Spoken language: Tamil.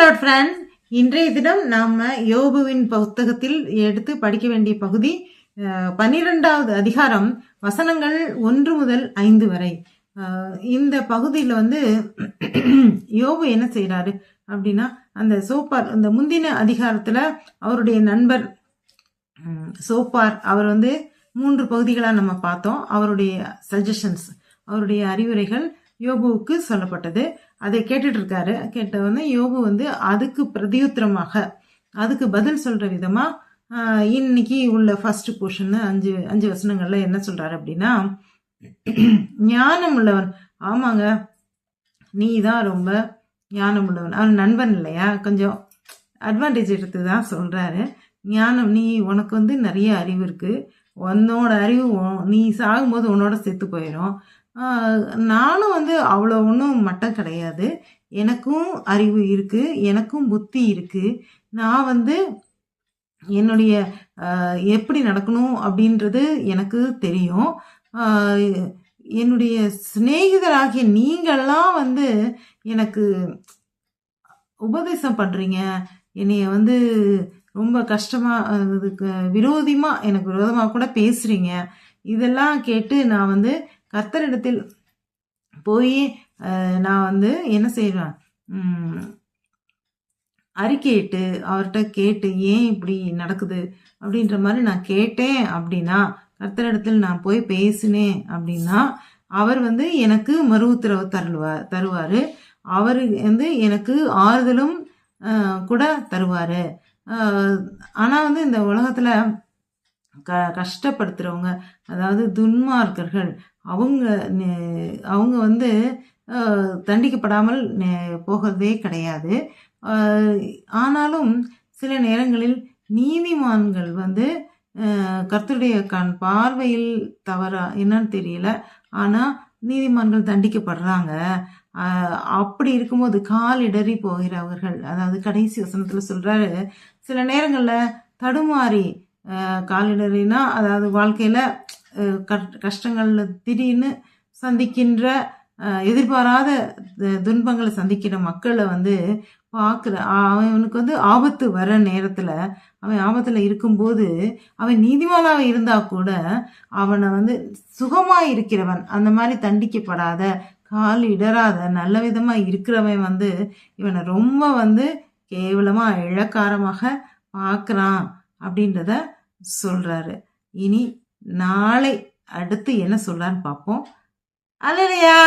லார்ட் ஃப்ரெண்ட்ஸ், இன்றைய தினம் நாம யோபுவின் புத்தகத்தில் எடுத்து படிக்க வேண்டிய பகுதி 12வது அதிகாரம், வசனங்கள் 1 முதல் 5 வரை. இந்த பகுதியில் யோபு என்ன செய்யறாரு அப்படின்னா, அந்த சோப்பார், அந்த முந்தின அதிகாரத்துல அவருடைய நண்பர் சோப்பார் அவர் 3 பகுதிகளா நம்ம பார்த்தோம். அவருடைய சஜஷன்ஸ், அவருடைய அறிவுரைகள் யோபுவுக்கு சொல்லப்பட்டது. அதை கேட்டுட்டு இருக்காரு. கேட்ட யோபு அதுக்கு பிரதியுத்திரமாக, அதுக்கு பதில் சொல்ற விதமா இன்னைக்கு உள்ள ஃபர்ஸ்ட் போர்ஷன் 5 வசனங்கள்ல என்ன சொல்றாரு அப்படின்னா, ஞானம் உள்ளவன், ஆமாங்க நீ தான் ரொம்ப ஞானம் உள்ளவன். அவன் நண்பன் இல்லையா, கொஞ்சம் அட்வான்டேஜ் எடுத்து தான் சொல்றாரு. ஞானம், நீ உனக்கு நிறைய அறிவு இருக்கு, உன்னோட அறிவு நீ சாகும்போது உன்னோட செத்து போயிடும். நானும் அவ்வளோ ஒன்றும் மட்டம் கிடையாது, எனக்கும் அறிவு இருக்கு, எனக்கும் புத்தி இருக்கு. நான் என்னுடைய எப்படி நடக்கணும் அப்படின்றது எனக்கு தெரியும். என்னுடைய சிநேகிதராகிய நீங்கள்லாம் எனக்கு உபதேசம் பண்றீங்க, என்னைய ரொம்ப கஷ்டமா, அதுக்கு எனக்கு விரோதமா கூட பேசுறீங்க. இதெல்லாம் கேட்டு நான் கர்த்தரிடத்தில் போய் நான் என்ன செய்வேன், அறிக்கையிட்டு அவர்கிட்ட கேட்டு ஏன் இப்படி நடக்குது அப்படின்ற மாதிரி நான் கேட்டேன் அப்படின்னா, கர்த்தரிடத்தில் நான் போய் பேசினேன் அப்படின்னா, அவர் எனக்கு மறு உத்தரவு தருவாரு. அவர் எனக்கு ஆறுதலும் கூட தருவாரு. ஆனா இந்த உலகத்துல கஷ்டப்படுத்துறவங்க, அதாவது துன்மார்க்கர்கள், அவங்க தண்டிக்கப்படாமல் போகிறதே கிடையாது. ஆனாலும் சில நேரங்களில் நீதிமான்கள் கர்த்தருடைய கண் பார்வையில் தவறா என்னன்னு தெரியல, ஆனா நீதிமான்கள் தண்டிக்கப்படுறாங்க. அப்படி இருக்கும்போது கால் இடறி போகிறவர்கள், அதாவது கடைசி வசனத்துல சொல்றாரு, சில நேரங்கள்ல தடுமாறி காலிடறினா, அதாவது வாழ்க்கையில கஷ்டங்கள்ல திடீர்னு சந்திக்கின்ற, எதிர்பாராத துன்பங்களை சந்திக்கிற மக்களை பார்க்குற, அவனுக்கு ஆபத்து வர நேரத்துல, அவன் ஆபத்துல இருக்கும்போது, அவன் நீதிமானாக இருந்தா கூட அவனை சுகமா இருக்கிறவன், அந்த மாதிரி தண்டிக்கப்படாத, கால் இடராத நல்ல விதமா இருக்கிறவன் இவனை ரொம்ப கேவலமா இழக்காரமாக பார்க்கறான் அப்படின்றத சொல்றாரு. இனி நாளை அடுத்து என்ன சொல்றான்னு பார்ப்போம். அல்லேலூயா.